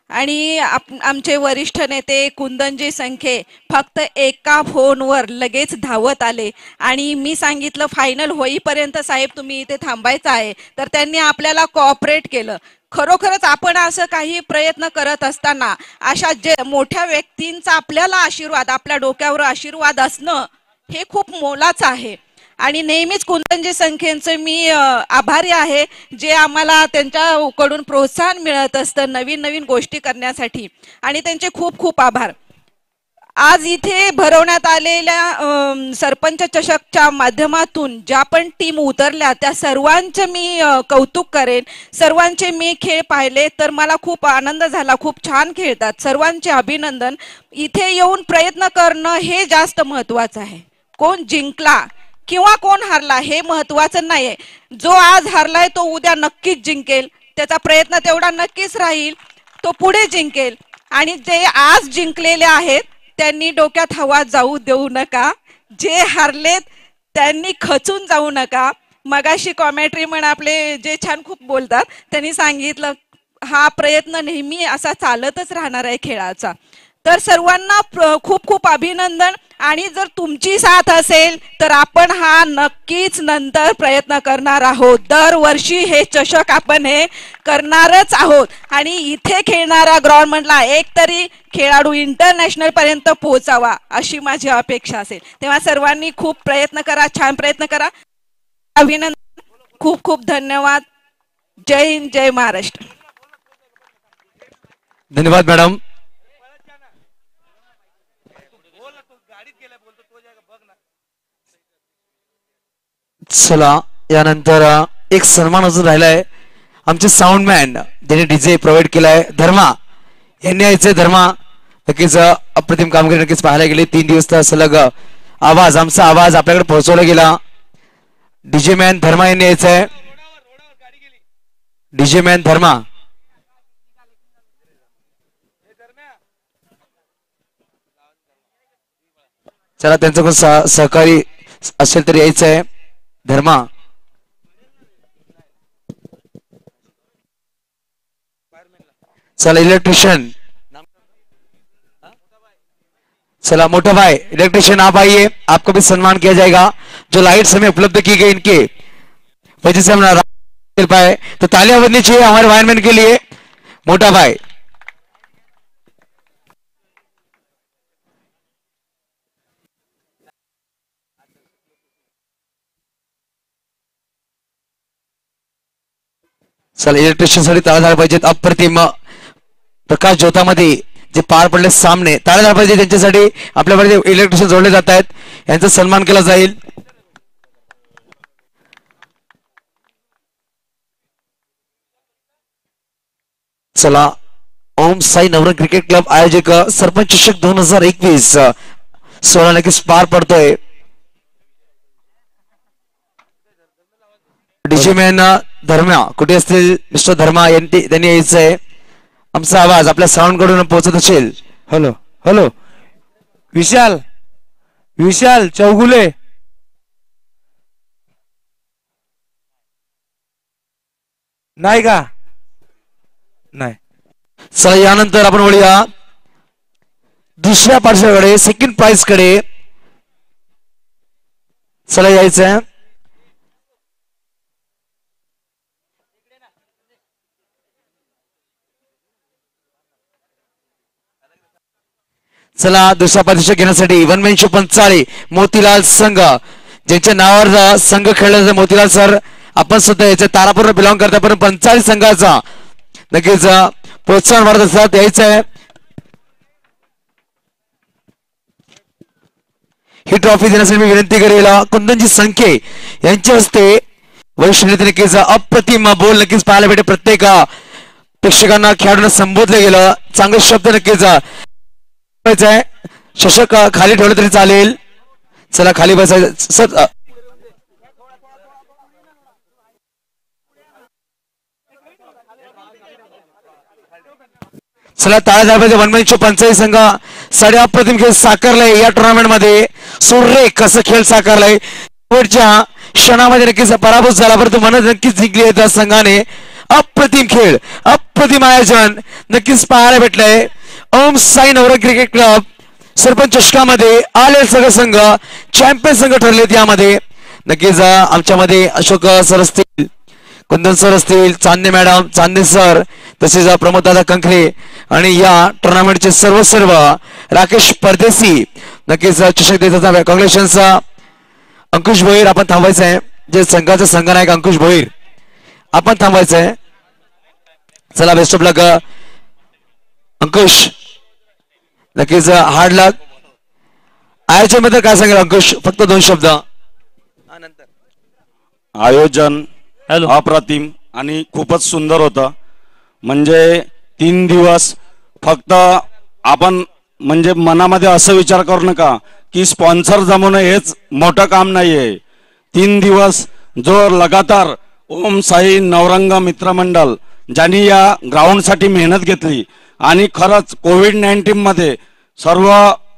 आणि आमचे वरिष्ठ नेते कुंदनजी संखे फक्त एका फोनवर लगेच धावत आले आणि मी सांगितलं फायनल होईपर्यंत साहेब तुम्ही इथे थांबायचं आहे, तर त्यांनी आपल्याला कोऑपरेट केलं. खरोखरच आपण असं काही प्रयत्न करत असताना अशा जे मोठ्या व्यक्तींचा आपल्याला आशीर्वाद, आपल्या डोक्यावर आशीर्वाद असणं हे खूप मोलाचं आहे. आणि नेहमीच कुंदनजी संख्येंचे मी आभारी आहे, जे आम्हाला त्यांच्याकडून प्रोत्साहन मिळत असतं नवीन नवीन गोष्टी करण्यासाठी, आणि त्यांचे खूप खूप आभार. आज इथे भरवण्यात आलेल्या सरपंच चषकच्या माध्यमातून ज्या पण टीम उतरल्या त्या सर्वांचे मी कौतुक करेन. सर्वांचे मी खेळ पाहिले तर मला खूप आनंद झाला. खूप छान खेळतात, सर्वांचे अभिनंदन. इथे येऊन प्रयत्न करणं हे जास्त महत्त्वाचं आहे. कोण जिंकला किंवा कोण हारला हे महत्त्वाचं नाही आहे. जो आज हारलाय तो उद्या नक्कीच जिंकेल, त्याचा प्रयत्न तेवढा नक्कीच राहील, तो पुढे जिंकेल. आणि जे आज जिंकलेले आहेत त्यांनी डोक्यात हवा जाऊ देऊ नका, जे हारलेत त्यांनी खचून जाऊ नका. मगाशी कॉमेंट्री म्हण आपले जे छान खूप बोलतात त्यांनी सांगितलं हा प्रयत्न नेहमी असा चालतच राहणार आहे खेळाचा. तर सर्वांना खूप खूप अभिनंदन. आणि जर तुमची साथ असेल तर आपण हा नक्कीच नंतर प्रयत्न करणार आहोत. दरवर्षी हे चषक आपण हे करणारच आहोत. आणि इथे खेळणारा ग्राउंडमधला एक तरी खेळाडू इंटरनॅशनल पर्यंत पोहोचावा अशी माझी अपेक्षा असेल. तेव्हा सर्वांनी खूप प्रयत्न करा, छान प्रयत्न करा. अभिनंदन, खूप खूप धन्यवाद. जय हिंद, जय महाराष्ट्र. धन्यवाद मॅडम. चला, यानंतर एक सन्मान अजून राहिलाय. आमचे साऊंडमॅन ज्यांनी डीजे प्रोव्हाइड केलाय धर्मा यांनी यायचंय. धर्मा नक्कीच अप्रतिम कामगिरी नक्कीच पाहायला गेली. 3 दिवस सलग आवाज, आमचा आवाज आपल्याकडे पोहोचवला गेला. डीजे मॅन धर्मा यांनी यायचंय. डीजे मॅन धर्मा. चला, त्यांचं कोण सहकारी असेल तरी यायचंय. धर्मा. चला, इलेक्ट्रिशियन. चला मोटा भाई, इलेक्ट्रिशियन आप आइए, आपका भी सम्मान किया जाएगा. जो लाइट्स हमें उपलब्ध की गई इनके वजह से हम खेल पाए, तो तालियां बजनी चाहिए हमारे वायरमैन के लिए. मोटा भाई. चला, इलेक्ट्रिशियन साठी टाळ्या झाल्या पाहिजेत. अप्रतिम प्रकाश ज्योतामध्ये जे पार पडले सामने, टाळ्या झाल्या पाहिजे त्यांच्यासाठी. आपल्याकडे इलेक्ट्रिशियन जोडले जात आहेत, यांचा सन्मान केला जाईल. चला, ओम साई नवरंग क्रिकेट क्लब आयोजक सरपंच चषक 2021 16 नक्कीच पार पडतोय. डीजे मॅन धर्मा कुठे असतील? मिस्टर धर्मा त्यांनी यायचंय. आमचा आवाज आपल्या साऊंड कडून पोहोचत असेल. हॅलो हॅलो, विशाल विशाल चौगुले. नाही का? नाही. चला, यानंतर आपण वळूया दुसऱ्या पार्श्वाकडे, सेकंड प्राइज कडे. चला, यायचंय. चला, दुसरा पारितोषिक घेण्यासाठी वनमॅनशिप पंचाळी मोतीलाल संघ, ज्यांच्या नावावर संघ खेळला मोतीलाल सर, आपण सुद्धा याच्या तारापूर बिलॉंग करता, पण पंचाळी संघाचा नक्कीच प्रोत्साहन वाढत असतात. यायचंय. ही ट्रॉफी देण्यासाठी मी विनंती करेल कुंदनजी संखे यांच्या हस्ते. वैशिष्ट्य नक्कीच अप्रतिम बोल नक्कीच पाहायला भेटे. प्रत्येक प्रेक्षकांना खेळाडूंना संबोधलं गेलं, चांगले शब्द नक्कीच. चषक खाली ठेवलं तरी चालेल. चला, खाली बसायचं. चला, टाळ्या झाल्या. वनमॅनशिप पंचायत संघ साडे अप्रतिम खेळ साकारलाय या टुर्नामेंट मध्ये. सुरेख कसं खेळ साकारलाय. शेवटच्या क्षणामध्ये नक्कीच पराभूत झाला, परंतु मनच नक्कीच जिंकली आहे त्या संघाने. अप्रतिम खेळ, अप्रतिम आयोजन नक्कीच पाहायला भेटलंय. ओम साई नवरंग क्रिकेट क्लब सरपंच चषकामध्ये आले सगळे संघ चॅम्पियन संघ ठरलेत. यामध्ये नक्कीच आमच्यामध्ये अशोक सर असतील, कुंदन सर असतील, चांदणे मॅडम, चांदणे सर, तसेच प्रमोद दादा कंखरे आणि या टुर्नामेंटचे सर्व राकेश परदेसी नक्कीच चषक देतात. कॉंग्रॅच्युलेशन्स अंकुश भोईर आपण थांबायचं आहे, जे संघाचा संघनायक अंकुश भोईर आपण थांबायचं आहे. चला बेस्ट ऑफ लक अंकुश, नक्कीच हार्ड लक. आयोजन मध्ये काय सांगेल अंकुश, फक्त 2 शब्द. आयोजन अप्रतिम आणि खूपच सुंदर होतं. म्हणजे 3 दिवस फक्त आपण म्हणजे मनामध्ये असं विचार करू नका की स्पॉन्सर जमवणं हेच मोठं काम नाहीये. 3 दिवस जो लगातार ओम साई नवरंग मित्रमंडळ ज्यांनी या ग्राउंडसाठी मेहनत घेतली आणि खरंच कोविड-19 मध्ये सर्व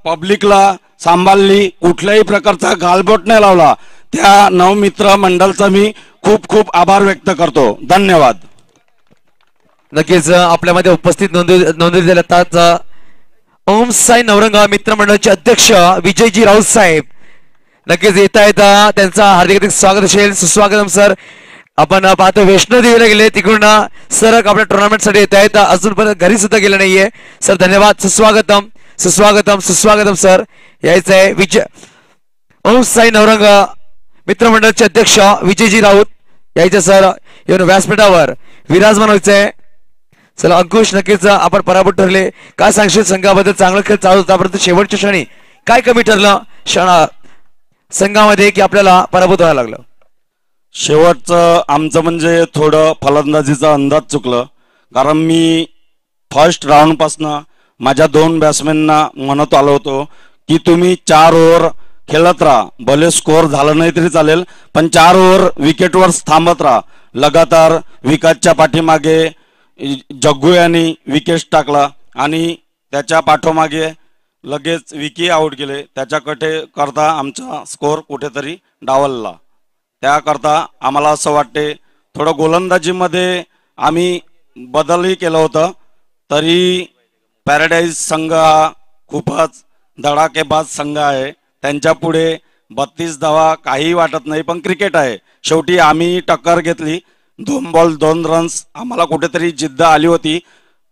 पब्लिकला सांभाळली, कुठल्याही प्रकारचा गालबोट नाही लावला, त्या नवमित्र मंडळचा मी खूप खूप आभार व्यक्त करतो. धन्यवाद. नक्कीच आपल्यामध्ये उपस्थित नोंदणी देतात ओम साई नवरंग मित्रमंडळाचे अध्यक्ष विजयजी राऊत साहेब. नक्कीच येता येता त्यांचा हार्दिक स्वागत असेल. सुस्वागतम सर. आपण पाहतो वैष्णोदेवीला गेले, तिकडून सर आपल्या टुर्नामेंटसाठी येता येता अजूनपर्यंत घरी सुद्धा गेले नाहीये. सर धन्यवाद. सुस्वागतम सुस्वागतम सुस्वागतम सर. यायचं आहे विजय ओम साई नवरंग मित्रमंडळाचे अध्यक्ष विजयजी राऊत यायचे सर. येऊन व्यासपीठावर विराजमान व्हायचंय. चला अंकुश, नक्कीच आपण पराभूत ठरले. काय सांगशील संघाबद्दल? चांगला खेळ चालू होता, परंतु शेवटच्या क्षणी काय कमी ठरलं संघामध्ये की आपल्याला पराभूत व्हायला लागलं? शेवटचं आमचं म्हणजे थोडं फलंदाजीचा अंदाज चुकलं. कारण मी फर्स्ट राऊंड पासनं माझ्या 2 बॅट्समॅनना म्हणत आलो होतो की तुम्ही 4 ओव्हर खेळत राहा, भले स्कोअर झालं नाही तरी चालेल, पण 4 ओव्हर विकेटवर थांबत राहा. लगातार विकेटच्या पाठीमागे जग्गू यांनी विकेट टाकला आणि त्याच्या पाठोमागे लगेच विकी आउट गेले. त्याच्याकडे करता आमचा स्कोअर कुठेतरी डावलला. त्याकरता आम्हाला असं वाटते थोडं गोलंदाजीमध्ये आम्ही बदलही केलं होतं. तरी पॅराडाईज संघ हा खूपच धडाकेबाज संघ आहे. त्यांच्या पुढे 32 धावा काही वाटत नाही, पण क्रिकेट आहे. शेवटी आम्ही टक्कर घेतली. 2 बॉल 2 रन्स. आम्हाला कुठेतरी जिद्द आली होती.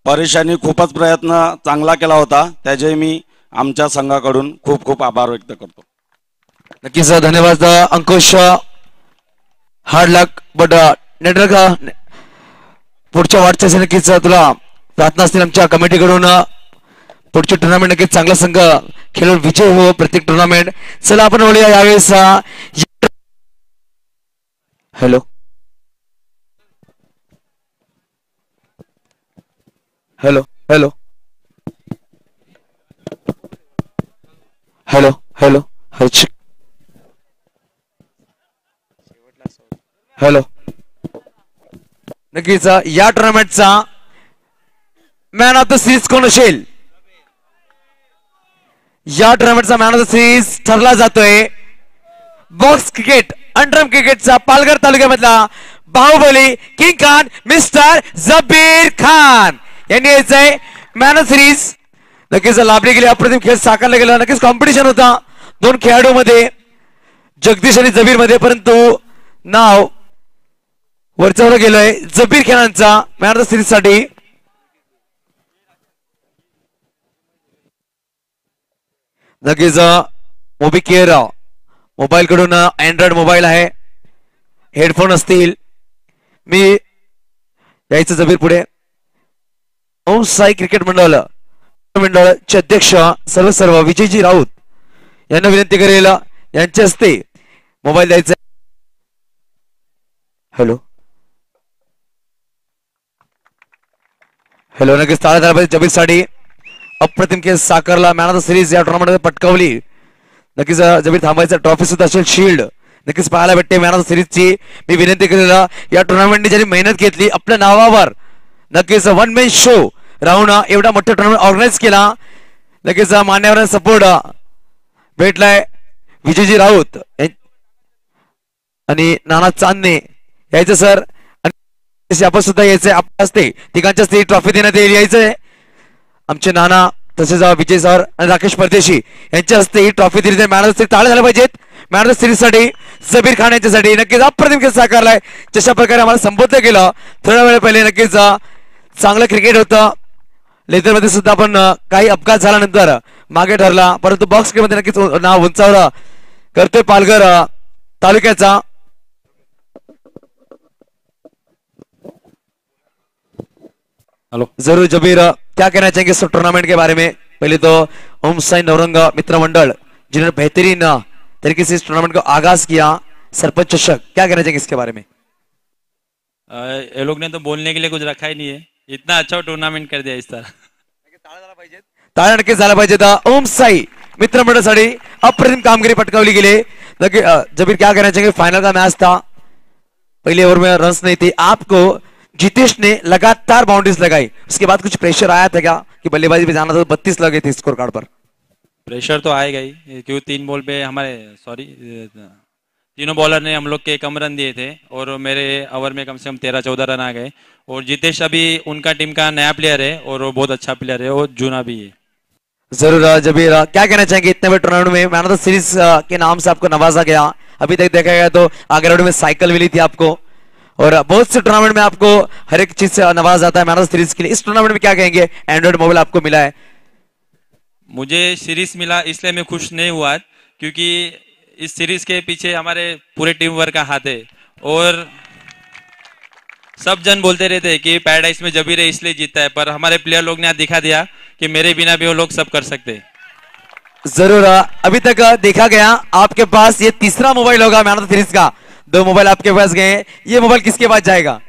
परेशानी खूपच प्रयत्न चांगला केला होता. त्याचे मी आमच्या संघाकडून खूप खूप आभार व्यक्त करतो. नक्कीच धन्यवाद Ankush. Hard luck. But network पुढच्या वाटचालीसाठी नक्कीच तुला प्रार्थना असतील आमच्या कमिटीकडून. पुढचे टुर्नामेंट नक्कीच चांगला संघ खेळून विजय हो प्रत्येक टुर्नामेंट. चला आपण बोलूया यावेळेस. Hello hello hello hello hello hello. नक्कीच या टुर्नामेंटचा मॅन ऑफ द सिरीज कोण असेल? या टुर्नामेंटचा मॅन ऑफ द सिरीज ठरला जातोय बॉक्स क्रिकेट अंडरम क्रिकेटचा पालघर तालुक्यामधला बाहुबली किंग खान मिस्टर जबीर खान यांनी यायचंय मॅन ऑफ सिरीज. नक्कीच लाभली गेली, अप्रतिम खेळ साकारला गेला. नक्कीच कॉम्पिटिशन होता 2 खेळाडू मध्ये, जगदीश आणि जबीर मध्ये, परंतु नाव वरचवलं गेलंय जबीर खानांचा मॅन ऑफ द सिरीज साठी. नक्कीच मोबी केअर मोबाईल कडून अँड्रॉइड मोबाईल आहे, हेडफोन असतील. मी यायचं जबीर पुढे. ओम साई क्रिकेट मंडळाचे अध्यक्ष सर्व विजयजी राऊत यांना विनंती करेल यांच्या हस्ते मोबाईल द्यायचा. Hello hello. नक्कीच ताळ्या झाला पाहिजे जबीर साठी. अप्रतिम खेळ साकारला, मॅन ऑफ द सिरीज या टुर्नामेंटमध्ये पटकावली. नक्कीच जबीर थांबायचा ट्रॉफी सुद्धा असेल, शील्ड नक्कीच पाहायला भेटते मॅन ऑफ द सिरीजची. मी विनंती केलेला या टुर्नामेंटने ज्यांनी मेहनत घेतली आपल्या नावावर, नक्कीच 1 मॅन शो राहून एवढा मोठा टुर्नामेंट ऑर्गनाईज केला. नक्कीच मान्यवरांना सपोर्ट भेटलाय. विजयजी राऊत आणि नाना चांदणे यायचं सर. आणि आपण सुद्धा यायचंय आपल्या हस्ते, तिघांच्या हस्ते ट्रॉफी देण्यात येईल. यायचंय आमचे नाना तसेच विजय सर आणि राकेश परदेशी यांच्या हस्ते ही ट्रॉफी दिली. मॅन ऑफ द सिरीज टाळ्या झाल्या पाहिजेत मॅन ऑफ द सिरीज साठी जबीर खान यांच्यासाठी. नक्कीच अप्रतिम खेळ साकारलाय. जशा प्रकारे आम्हाला संबोधन केलं थोड्या वेळ पहिले, नक्कीच चांगलं क्रिकेट होतं. लेदरमध्ये सुद्धा आपण काही अपघात झाल्यानंतर मागे ठरला, परंतु बॉक्स मध्ये नक्कीच नाव उंचावलं करतोय पालघर तालुक्याचा हेलो जरूर जबीर क्या कहना चाहेंगे इस टूर्नामेंट के बारे में? पहले तो ओम साई नवरंग मित्र मंडल जिन्होंने बेहतरीन तरीके से इस टूर्नामेंट को आगाज किया, सरपंच चषक, क्या कहना चाहेंगे इसके बारे में? ये लोग ने तो बोलने के लिए कुछ रखा ही नहीं है, इतना अच्छा टूर्नामेंट कर दिया इस तरह. टाळ्या नक्कीच झाला पाहिजे. ओम साई मित्र मंडळासाठी अप्रतिम कामगिरी पटकावली गेली. जबीर क्या कहना चाहेंगे? फाइनल का मैच था, पहले ओवर में रन्स नहीं थे, आपको जितेश ने लगातार बाउंड्रीज लगाई, उसके बाद कुछ प्रेशर आया था क्या कि बल्लेबाजी पे जाना था? 32 लगे थे स्कोर कार्ड पर. प्रेशर तो आएगा ही, क्योंकि 3 बॉल पे हमारे तीनों बॉलर ने हम लोग के कम रन दिए थे और मेरे ओवर में कम से कम 13-14 रन आ गए. और जितेश अभी उनका टीम का नया प्लेयर है और वो बहुत अच्छा प्लेयर है और जूना भी है. जरूर जबीर क्या कहना चाहेंगे? इतने बड़े टूर्नामेंट में मैन ऑफ द सीरीज के नाम से आपको नवाजा गया, अभी तक देखा गया तो आगरा में साइकिल मिली थी आपको, और बहुत से टूर्नामेंट में आपको हर एक चीज से नवाजा जाता है मैन ऑफ द सीरीज के लिए. इस टूर्नामेंट में क्या कहेंगे? एंड्रॉइड मोबाइल आपको मिला है. मुझे सीरीज मिला इसलिए मैं खुश नहीं हुआ, क्योंकि इस सीरीज के पीछे हमारे पूरे टीम वर्क का हाथ है. और सब जन बोलते रहते हैं कि पैराडाइज में जबीर है इसलिए जीतता है, पर हमारे प्लेयर लोग ने आज दिखा दिया कि मेरे बिना भी वो लोग सब कर सकते हैं. जरूर अभी तक देखा गया आपके पास ये तीसरा मोबाइल होगा मैन ऑफ द सीरीज का. 2 मोबाइल आपके पास गए, ये मोबाइल किसके पास जाएगा?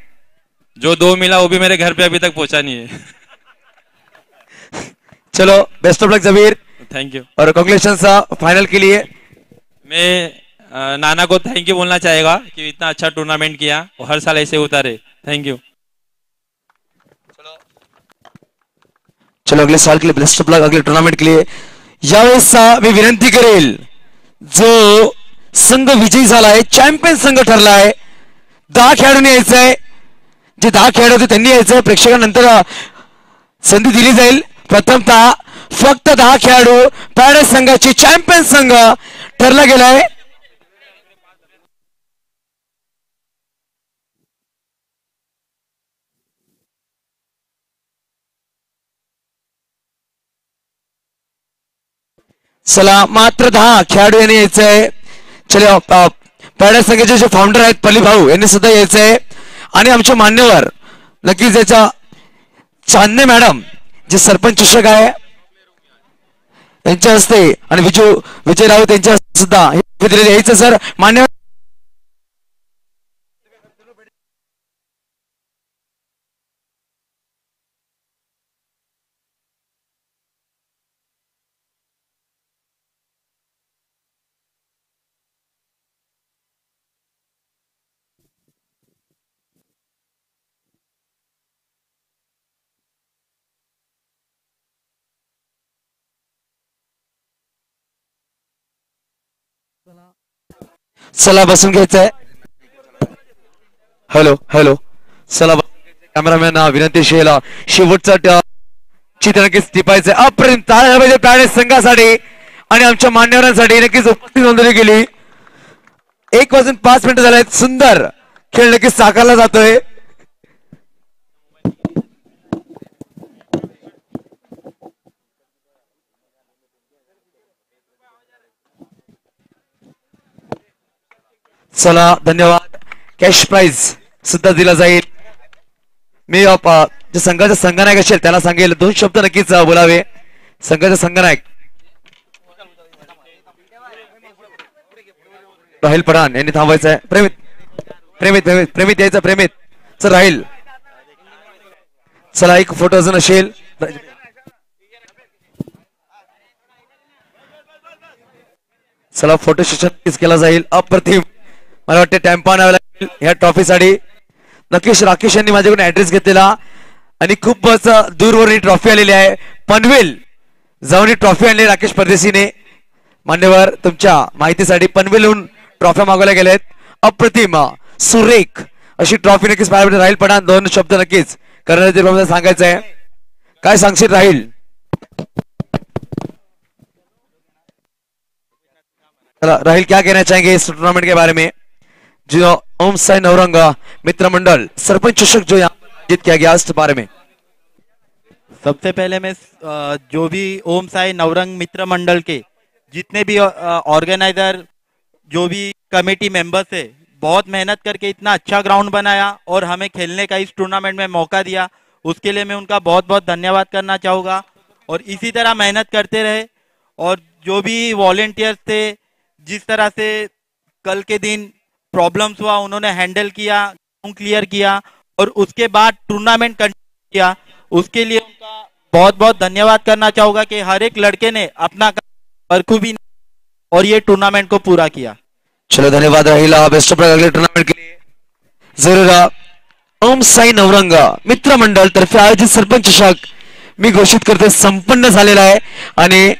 जो 2 मिला वो भी मेरे घर पे अभी तक पहुंचा नहीं है. चलो best of luck Jabir, thank you. और कांग्रेचुलेशंस फाइनल के लिए. मैं नाना को थैंक यू बोलना चाहेगा कि इतना अच्छा टूर्नामेंट किया और हर साल ऐसे उतारे. Thank you. चलो अगले साल के लिए बेस्ट ऑफ लक, अगले टूर्नामेंट के लिए. यावेळेस मी विनंती करेल, जो संघ विजयी झालाय, चॅम्पियन संघ ठरलाय, 10 खेळाडूंनी यायचंय. जे 10 खेळाडू होते त्यांनी यायचंय. प्रेक्षकांनंतर संधी दिली जाईल. प्रथमतः फक्त 10 खेळाडू पॅरेस संघाची चॅम्पियन संघ ठरला गेलाय. चला मात्र 10 खेळाडू यांनी यायचंय. चलो पॅरेस संघाचे जे फाउंडर आहेत पल्ली भाऊ यांनी सुद्धा यायचंय. आणि आमचे मान्यवर नक्कीच याच्या चांदणे मॅडम जे सरपंच चषक आहे यांच्या हस्ते आणि विजय राऊत यांच्या हस्ते सुद्धा यायचं सर. मान्यवर चला बसून घ्यायचंय. हॅलो हॅलो चला कॅमेरामॅन विनंती शेला शेवटचा चित्र नक्कीच टिपायचंय. अप्रतिम टाळ्या पाहिजे पॅरेस संघासाठी आणि आमच्या मान्यवरांसाठी नक्कीच उपस्थित नोंदवली गेली. 1:05 झाले. सुंदर खेळ नक्कीच साकारला जातोय. चला धन्यवाद. कॅश प्राइज सुद्धा दिला जाईल. मी जे संघाचा संघनायक असेल त्याला सांगेल 2 शब्द नक्कीच बोलावे. संघाचा संघनायक राहिल पठाण यांनी थांबायचं आहे. प्रेमित प्रेमित प्रेमित प्रेमित यायचं. प्रेमित सर राहील. चला एक फोटो अजून असेल. चला फोटो सेशन केला जाईल. अप्रतिम मला वाटते टॅम्पॉन लागेल ह्या ट्रॉफीसाठी. नक्कीच राकेश यांनी माझ्याकडून ऍड्रेस घेतलेला आणि खूपच दूरवरून ही ट्रॉफी आलेली आहे. पनवेल जाऊन ही ट्रॉफी आणली राकेश परदेशीने. मान्यवर तुमच्या माहितीसाठी पनवेलहून ट्रॉफ्या मागवल्या गेल्यात. अप्रतिम सुरेख अशी ट्रॉफी नक्कीच पाहायला राहील. पठाण 2 शब्द नक्कीच करण्याचे सांगायचं आहे. काय सांगशील राहील? राहिल क्या कहना चाहेंगे इस टूर्नामेंट के बारे में? जो ओम साई नवरंग मित्र मंडल सरपंच चषक जो यहाँ जीत किया गया, उसके बारे में सबसे पहले मैं जो भी ओम साई नवरंग मित्र मंडल के जितने भी ऑर्गेनाइजर जो भी कमेटी मेंबर्स है, बहुत मेहनत करके इतना अच्छा ग्राउंड बनाया और हमें खेलने का इस टूर्नामेंट में मौका दिया, उसके लिए मैं उनका बहुत बहुत धन्यवाद करना चाहूँगा। और इसी तरह मेहनत करते रहे। और जो भी वॉलेंटियर्स थे, जिस तरह से कल के दिन प्रॉब्लम्स हुआ उन्होंने हैंडल किया, क्लियर किया और उसके बाद टूर्नामेंट कंटिन्यू किया, उसके लिए उनका बहुत बहुत धन्यवाद करना चाहूँगा कि हर एक लड़के ने अपना बखूबी और ये टूर्नामेंट को पूरा किया। चलो धन्यवाद राहिला। बेस्ट ऑफ लक अगले टूर्नामेंट के लिए जरूर। ओम साई नवरंगा मित्र मंडळ तर्फे आयोजित सरपंच चषक मी घोषित करते संपन्न झालेला आहे आणि